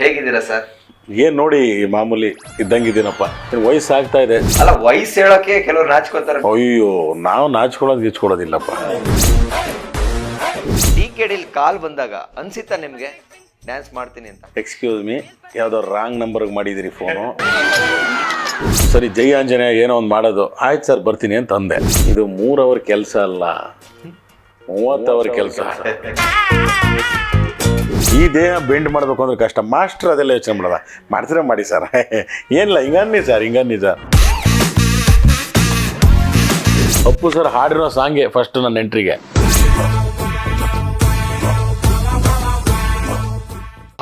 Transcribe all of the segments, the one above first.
ಹೇಗಿದ್ದೀರಾ ಸರ್? ಏನ್ ನೋಡಿ ಮಾಮೂಲಿ ಇದ್ದಂಗಿದ್ದೀನಪ್ಪ. ವಯಸ್ಸಾಗ್ತಾ ಇದೆ. ಅಲ್ಲ, ವಯಸ್ಸು ಹೇಳೋಕೆ ಕೆಲವ್ರು ನಾಚ್ಕೋತಾರೆ. ಅಯ್ಯೋ, ನಾವು ನಾಚ್ಕೊಳ್ಳೋದು ಗೀಚ್ಕೊಳ್ಳೋದಿಲ್ಲಪ್ಪ. ಡಿಕೆಡಿಲ್ ಕಾಲ್ ಬಂದಾಗ ಅನ್ಸಿತ್ತಾ ನಿಮ್ಗೆ ಡ್ಯಾನ್ಸ್ ಮಾಡ್ತೀನಿ ಅಂತ? ಎಕ್ಸ್ಕ್ಯೂಸ್ ಮೀ, ಯಾವ್ದೋ ರಾಂಗ್ ನಂಬರ್ಗೆ ಮಾಡಿದಿರಿ ಫೋನು. ಸರಿ, ಜೈ ಆಂಜನೇಯ ಏನೋ ಒಂದು ಮಾಡೋದು. ಆಯ್ತು ಸರ್, ಬರ್ತೀನಿ ಅಂತ ಅಂದೆ. ಇದು 3 ಅವರ್ ಕೆಲಸ ಅಲ್ಲ, 30 ಅವರ್ ಕೆಲಸ. ಈ ದೇಹ ಬೆಂಡ್ ಮಾಡಬೇಕು ಅಂದ್ರೆ ಕಷ್ಟ. ಮಾಸ್ಟರ್ ಅದೆಲ್ಲ ಯೋಚನೆ ಮಾಡೋದ. ಮಾಡ್ತೀರಾ ಮಾಡಿ ಸರ್. ಏನಿಲ್ಲ, ಹಿಂಗನ್ನಿ ಸರ್. ಅಪ್ಪು ಸರ್ ಹಾಡಿರೋ ಸಾಂಗೆ ಫಸ್ಟ್ ನನ್ನ ಎಂಟ್ರಿಗೆ.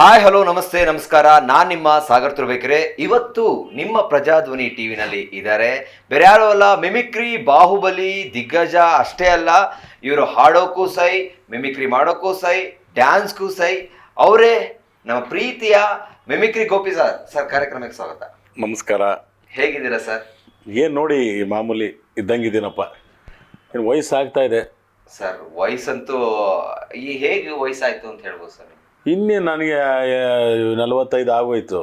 ಹಾಯ್, ಹಲೋ, ನಮಸ್ತೆ, ನಮಸ್ಕಾರ. ನಾನ್ ನಿಮ್ಮ ಸಾಗರ್ ತುರ್ಬೇಕರೆ. ಇವತ್ತು ನಿಮ್ಮ ಪ್ರಜಾಧ್ವನಿ ಟಿವಿನಲ್ಲಿ ಇದ್ದಾರೆ ಬೇರೆ ಯಾರು ಅಲ್ಲ, ಮಿಮಿಕ್ರಿ ಬಾಹುಬಲಿ ದಿಗ್ಗಜ. ಅಷ್ಟೇ ಅಲ್ಲ, ಇವರು ಹಾಡೋಕ್ಕೂ ಸೈ, ಮಿಮಿಕ್ರಿ ಮಾಡೋಕ್ಕೂ ಸೈ, ಡ್ಯಾನ್ಸ್ಗೂ ಸೈ. ಅವರೇ ನಮ್ಮ ಪ್ರೀತಿಯ ಮಿಮಿಕ್ರಿ ಗೋಪಿ ಸರ್. ಕಾರ್ಯಕ್ರಮಕ್ಕೆ ಸ್ವಾಗತ. ನಮಸ್ಕಾರ. ಹೇಗಿದ್ದೀರಾ ಸರ್? ಏನು ನೋಡಿ ಮಾಮೂಲಿ ಇದ್ದಂಗಿದ್ದೀನಪ್ಪ. ಏನು ವಯಸ್ಸಾಗ್ತಾ ಇದೆ ಸರ್. ವಯಸ್ಸಂತೂ ಹೇಗೆ ವಯಸ್ಸಾಯ್ತು ಅಂತ ಹೇಳ್ಬೋದು ಸರ್? ಇನ್ನೇನು ನನಗೆ 45 ಆಗೋಯ್ತು.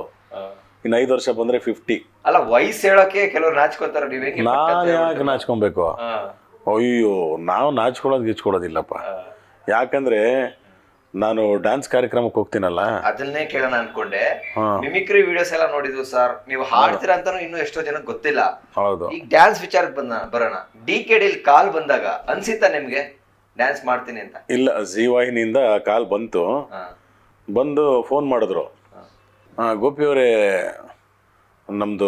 ಇನ್ನು 5 ವರ್ಷ ಬಂದರೆ 50. ಅಲ್ಲ, ವಯಸ್ಸು ಹೇಳೋಕೆ ಕೆಲವ್ರು ನಾಚ್ಕೋತಾರೆ. ನಾನು ಯಾಕೆ ನಾಚ್ಕೊಬೇಕು? ಅಯ್ಯೋ, ನಾವು ನಾಚ್ಕೊಳ್ಳೋದು ಗೀಚ್ಕೊಳ್ಳೋದಿಲ್ಲಪ್ಪ. ಯಾಕಂದ್ರೆ ನಾನು ಡ್ಯಾನ್ಸ್ ಕಾರ್ಯಕ್ರಮಕ್ಕೆ ಹೋಗ್ತೀನಲ್ಲ, ಅದನ್ನೇ ಕೇಳೋಣ ಅನ್ಕೊಂಡೆ. ಮಿಮಿಕ್ರಿ ವಿಡಿಯೋಸ್ ಎಲ್ಲ ನೋಡಿದ್ವು ಸರ್. ನೀವು ಹಾಡ್ತೀರಾ ಅಂತಾನು ಇನ್ನೂ ಎಷ್ಟೋ ಜನಕ್ಕೆ ಗೊತ್ತಿಲ್ಲ. ಹೌದು. ಈಗ ಡ್ಯಾನ್ಸ್ ವಿಚಾರಕ್ಕೆ ಬರೋಣ. ಡಿಕೆಡಿಲ್ ಕಾಲ್ ಬಂದಾಗ ಅನ್ಸಿತ್ತಾ ನಿಮ್ಗೆ ಡ್ಯಾನ್ಸ್ ಮಾಡ್ತೀನಿ ಅಂತ? ಇಲ್ಲ, ಜಿ ವಾಹಿನಿಯಿಂದ ಕಾಲ್ ಬಂದು ಫೋನ್ ಮಾಡಿದ್ರು. ಗೋಪಿಯವರೇ, ನಮ್ಮದು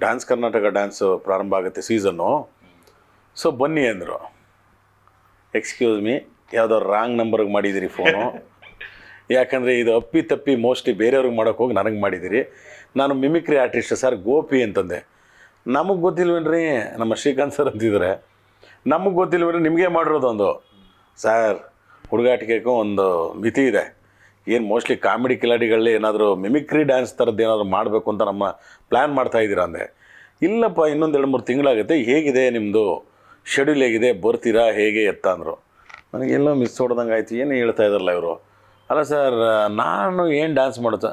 ಡ್ಯಾನ್ಸ್ ಕರ್ನಾಟಕ ಡ್ಯಾನ್ಸು ಪ್ರಾರಂಭ ಆಗುತ್ತೆ ಸೀಸನ್ನು, ಸೊ ಬನ್ನಿ ಅಂದರು. ಎಕ್ಸ್ಕ್ಯೂಸ್ ಮೀ, ಯಾವುದೋ ರಾಂಗ್ ನಂಬರ್ಗೆ ಮಾಡಿದ್ದೀರಿ ಫೋನು. ಯಾಕಂದರೆ ಇದು ಅಪ್ಪಿ ತಪ್ಪಿ ಮೋಸ್ಟ್ಲಿ ಬೇರೆಯವ್ರಿಗೆ ಮಾಡೋಕ್ಕೆ ಹೋಗಿ ನನಗೆ ಮಾಡಿದ್ದೀರಿ. ನಾನು ಮಿಮಿಕ್ರಿ ಆರ್ಟಿಸ್ಟ್ ಸರ್, ಗೋಪಿ ಅಂತಂದೆ. ನಮಗೆ ಗೊತ್ತಿಲ್ವೇನ್ರಿ, ನಮ್ಮ ಶ್ರೀಕಾಂತ್ ಸರ್ ಅಂತಿದ್ದಾರೆ. ನಮಗೆ ಗೊತ್ತಿಲ್ವೇನ್ರಿ, ನಿಮಗೆ ಮಾಡಿರೋದು ಒಂದು. ಸರ್, ಹುಡುಗಾಟಿಕೆಗೂ ಒಂದು ಮಿತಿ ಇದೆ. ಏನು ಮೋಸ್ಟ್ಲಿ ಕಾಮಿಡಿ ಕಿಲಾಡಿಗಳಲ್ಲಿ ಏನಾದರೂ ಮಿಮಿಕ್ರಿ ಡ್ಯಾನ್ಸ್ ಥರದ್ದು ಏನಾದರೂ ಮಾಡಬೇಕು ಅಂತ ನಮ್ಮ ಪ್ಲ್ಯಾನ್ ಮಾಡ್ತಾಯಿದ್ದೀರಾ ಅಂದೆ. ಇಲ್ಲಪ್ಪ, ಇನ್ನೊಂದು 2-3 ತಿಂಗಳಾಗುತ್ತೆ. ಹೇಗಿದೆ ನಿಮ್ಮದು ಶೆಡ್ಯೂಲ್, ಹೇಗಿದೆ, ಬರ್ತೀರಾ ಹೇಗೆ ಎತ್ತ ಅಂದರು. ನನಗೆಲ್ಲೋ ಮಿಸ್ ಹೊಡ್ದಂಗೆ ಆಯಿತು. ಏನು ಹೇಳ್ತಾ ಇದ್ದಾರಲ್ಲ ಇವರು. ಅಲ್ಲ ಸರ್, ನಾನು ಏನು ಡ್ಯಾನ್ಸ್ ಮಾಡೋದು,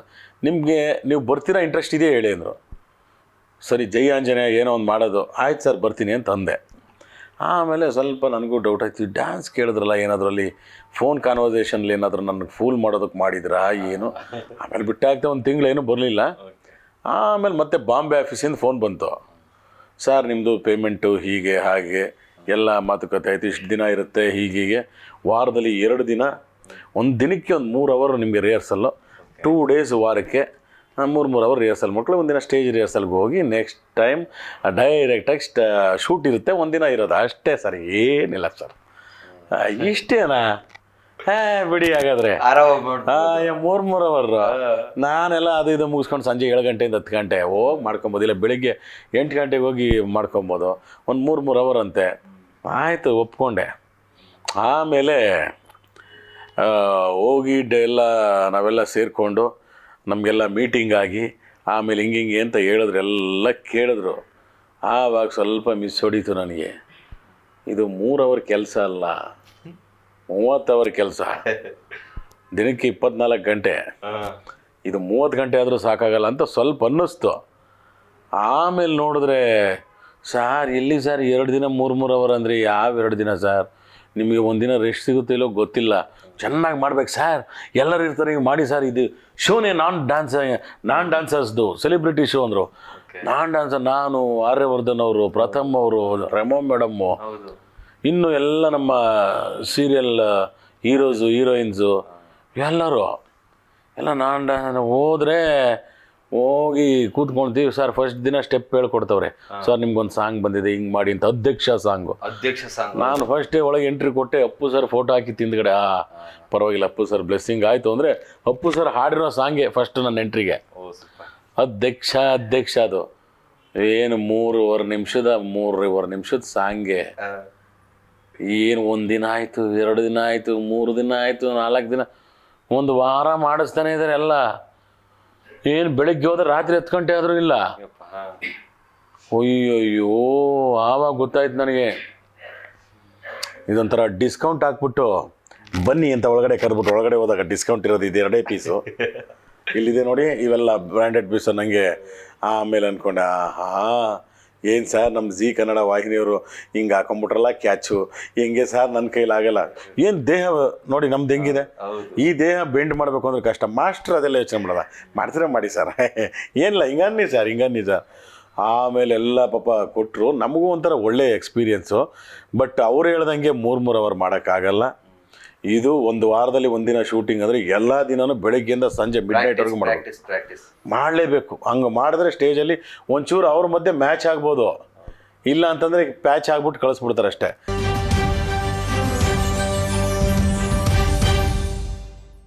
ನಿಮಗೆ ನೀವು ಬರ್ತೀರಾ, ಇಂಟ್ರೆಸ್ಟ್ ಇದೆಯಾ ಹೇಳಿ ಅಂದರು. ಸರಿ, ಜೈ ಆಂಜನೇಯ ಏನೋ ಒಂದು ಮಾಡೋದು. ಆಯ್ತು ಸರ್, ಬರ್ತೀನಿ ಅಂತ ಅಂದೆ. ಆಮೇಲೆ ಸ್ವಲ್ಪ ನನಗೂ ಡೌಟ್ ಆಯ್ತು. ಡ್ಯಾನ್ಸ್ ಕೇಳಿದ್ರಲ್ಲ, ಏನಾದರೂ ಅಲ್ಲಿ ಫೋನ್ ಕಾನ್ವರ್ಸೇಷನ್ಲಿ ಏನಾದರೂ ನನಗೆ ಫೂಲ್ ಮಾಡೋದಕ್ಕೆ ಮಾಡಿದ್ರಾ ಏನು? ಆಮೇಲೆ ಬಿಟ್ಟಾಗ್ತಾ 1 ತಿಂಗಳೇನು ಬರಲಿಲ್ಲ. ಆಮೇಲೆ ಮತ್ತೆ ಬಾಂಬೆ ಆಫೀಸಿಂದ ಫೋನ್ ಬಂತು. ಸರ್, ನಿಮ್ಮದು ಪೇಮೆಂಟು ಹೀಗೆ ಹಾಗೆ ಎಲ್ಲ ಮಾತುಕತೆ ಆಯಿತು. ಇಷ್ಟು ದಿನ ಇರುತ್ತೆ, ಹೀಗೀಗೆ ವಾರದಲ್ಲಿ 2 ದಿನ, ಒಂದು ದಿನಕ್ಕೆ ಒಂದು 3 ಅವರ್ ನಿಮಗೆ ರಿಹರ್ಸಲ್ಲು, 2 ಡೇಸ್ ವಾರಕ್ಕೆ 3 ಅವರ್ ರಿಹರ್ಸಲ್ ಮಕ್ಕಳು. ಒಂದಿನ ಸ್ಟೇಜ್ ರಿಹರ್ಸಲ್ಗೆ ಹೋಗಿ ನೆಕ್ಸ್ಟ್ ಟೈಮ್ ಡೈರೆಕ್ಟಾಗಿ ಶೂಟ್ ಇರುತ್ತೆ, ಒಂದಿನ ಇರೋದು ಅಷ್ಟೇ ಸರ್, ಏನಿಲ್ಲ ಸರ್. ಇಷ್ಟೇನಾ? ಬಿಡಿ ಹಾಗಾದರೆ. 3 ಅವರ್ ನಾನೆಲ್ಲ ಅದು ಇದು ಮುಗಿಸ್ಕೊಂಡು ಸಂಜೆ 7 ಗಂಟೆಯಿಂದ 10 ಗಂಟೆ ಹೋಗಿ ಮಾಡ್ಕೊಬೋದು. ಇಲ್ಲ, ಬೆಳಿಗ್ಗೆ 8 ಗಂಟೆಗೆ ಹೋಗಿ ಮಾಡ್ಕೊಬೋದು. ಒಂದು 3 ಅವರ್ ಅಂತೆ. ಆಯಿತು, ಒಪ್ಕೊಂಡೆ. ಆಮೇಲೆ ಹೋಗಿ ನಾವೆಲ್ಲ ಸೇರಿಕೊಂಡು ನಮಗೆಲ್ಲ ಮೀಟಿಂಗ್ ಆಗಿ, ಆಮೇಲೆ ಹಿಂಗೆ ಅಂತ ಹೇಳಿದ್ರು, ಎಲ್ಲ ಕೇಳಿದ್ರು. ಆವಾಗ ಸ್ವಲ್ಪ ಮಿಸ್ ಹೊಡೀತು ನನಗೆ. ಇದು 3 ಅವರ್ ಕೆಲಸ ಅಲ್ಲ, 30 ಅವರ್ ಕೆಲಸ. ದಿನಕ್ಕೆ 24 ಗಂಟೆ. ಇದು 30 ಗಂಟೆ ಆದರೂ ಸಾಕಾಗಲ್ಲ ಅಂತ ಸ್ವಲ್ಪ ಅನ್ನಿಸ್ತು. ಆಮೇಲೆ ನೋಡಿದ್ರೆ, ಸರ್ ಎಲ್ಲಿ ಸರ್ 2 ದಿನ 3 ಅವರ್ ಅಂದರೆ ಯಾವ 2 ದಿನ ಸರ್? ನಿಮಗೆ ಒಂದಿನ ರೆಸ್ಟ್ ಸಿಗುತ್ತೆ ಇಲ್ಲೋ ಗೊತ್ತಿಲ್ಲ. ಚೆನ್ನಾಗಿ ಮಾಡ್ಬೇಕು ಸರ್, ಎಲ್ಲರೂ ಇರ್ತಾರೆ, ಹಿಂಗೆ ಮಾಡಿ ಸರ್. ಇದು ಶೋನೇ ನಾನ್ ಡ್ಯಾನ್ಸರ್ಸ್ದು ಸೆಲೆಬ್ರಿಟಿ ಶೋ ಅಂದರು. ನಾನ್ ಡ್ಯಾನ್ಸರ್ ನಾನು, ಆರ್ಯವರ್ಧನ್ ಅವರು, ಪ್ರಥಮ್ ಅವರು, ರೆಮೋ ಮೇಡಮ್ಮು, ಇನ್ನು ಎಲ್ಲ ನಮ್ಮ ಸೀರಿಯಲ್ ಹೀರೋಸು ಹೀರೋಯಿನ್ಸು ಎಲ್ಲರೂ ಎಲ್ಲ ನಾನ್ ಡ್ಯಾನ್ಸ್. ಹೋಗಿ ಕೂತ್ಕೊಳ್ತೀವಿ. ಸರ್ ಫಸ್ಟ್ ದಿನ ಸ್ಟೆಪ್ ಹೇಳ್ಕೊಡ್ತವ್ರೆ. ಸರ್ ನಿಮ್ಗೊಂದು ಸಾಂಗ್ ಬಂದಿದೆ, ಹಿಂಗೆ ಮಾಡಿ ಅಂತ. ಅಧ್ಯಕ್ಷ ಸಾಂಗ್. ನಾನು ಫಸ್ಟೇ ಒಳಗೆ ಎಂಟ್ರಿ ಕೊಟ್ಟೆ. ಅಪ್ಪು ಸರ್ ಫೋಟೋ ಹಾಕಿ ತಿಂದ್ಗಡೆ. ಪರವಾಗಿಲ್ಲ, ಅಪ್ಪು ಸರ್ ಬ್ಲೆಸ್ಸಿಂಗ್ ಆಯಿತು ಅಂದರೆ ಅಪ್ಪು ಸರ್ ಹಾಡಿರೋ ಸಾಂಗೆ ಫಸ್ಟ್ ನನ್ನ ಎಂಟ್ರಿಗೆ. ಅಧ್ಯಕ್ಷ ಅದು ಏನು 3.5 ನಿಮಿಷದ ಸಾಂಗೆ. ಏನು 1 ದಿನ ಆಯಿತು, 2 ದಿನ ಆಯಿತು, 3 ದಿನ ಆಯಿತು, 4 ದಿನ, 1 ವಾರ ಮಾಡಿಸ್ತಾನೆ ಇದ್ದಾರೆ ಎಲ್ಲ. ಏನು ಬೆಳಗ್ಗೆ ಹೋದ್ರೆ ರಾತ್ರಿ 10 ಗಂಟೆ ಆದರೂ ಇಲ್ಲ. ಅಯ್ಯಯ್ಯೋ, ಆವಾಗ ಗೊತ್ತಾಯ್ತು ನನಗೆ. ಇದೊಂಥರ ಡಿಸ್ಕೌಂಟ್ ಹಾಕ್ಬಿಟ್ಟು ಬನ್ನಿ ಅಂತ ಒಳಗಡೆ ಕರೆದ್ಬಿಟ್ಟು, ಒಳಗಡೆ ಹೋದಾಗ ಡಿಸ್ಕೌಂಟ್ ಇರೋದು ಇದು 2 ಪೀಸು. ಇಲ್ಲಿದೆ ನೋಡಿ ಇವೆಲ್ಲ ಬ್ರ್ಯಾಂಡೆಡ್ ಪೀಸ್ ನನಗೆ. ಆಮೇಲೆ ಅಂದ್ಕೊಂಡೆ ಏನು ಸರ್ ನಮ್ಮ ಜಿ ಕನ್ನಡ ವಾಹಿನಿಯವರು ಹಿಂಗೆ ಹಾಕೊಂಬಿಟ್ರಲ್ಲ ಕ್ಯಾಚು, ಹೆಂಗೆ ಸರ್ ನನ್ನ ಕೈಲಾಗಲ್ಲ. ಏನು ದೇಹ ನೋಡಿ ನಮ್ದು ಹೆಂಗಿದೆ, ಈ ದೇಹ ಬೆಂಡ್ ಮಾಡಬೇಕು ಅಂದ್ರೆ ಕಷ್ಟ. ಮಾಸ್ಟ್ರ್ ಅದೆಲ್ಲ ಯೋಚನೆ ಮಾಡೋದ, ಮಾಡ್ತಾರೆ ಮಾಡಿ ಸರ್ ಏನಿಲ್ಲ ಹಿಂಗನ್ನಿ ಸರ್. ಆಮೇಲೆ ಎಲ್ಲ ಪಾಪ ಕೊಟ್ಟರು. ನಮಗೂ ಒಂಥರ ಒಳ್ಳೆಯ ಎಕ್ಸ್ಪೀರಿಯೆನ್ಸು. ಬಟ್ ಅವ್ರು ಹೇಳ್ದಂಗೆ 3 ಅವರ್ ಮಾಡೋಕ್ಕಾಗಲ್ಲ. ಇದು ಒಂದು ವಾರದಲ್ಲಿ ಒಂದಿನ ಶೂಟಿಂಗ್ ಅಂದರೆ ಎಲ್ಲ ದಿನವೂ ಬೆಳಗ್ಗೆಯಿಂದ ಸಂಜೆ ಮಿಡ್ನೈಟ್ವರೆಗೂ ಮಾಡಲೇಬೇಕು. ಹಂಗೆ ಮಾಡಿದ್ರೆ ಸ್ಟೇಜಲ್ಲಿ ಒಂಚೂರು ಅವ್ರ ಮಧ್ಯೆ ಮ್ಯಾಚ್ ಆಗ್ಬೋದು, ಇಲ್ಲ ಅಂತಂದರೆ ಪ್ಯಾಚ್ ಆಗ್ಬಿಟ್ಟು ಕಳಿಸ್ಬಿಡ್ತಾರೆ ಅಷ್ಟೇ.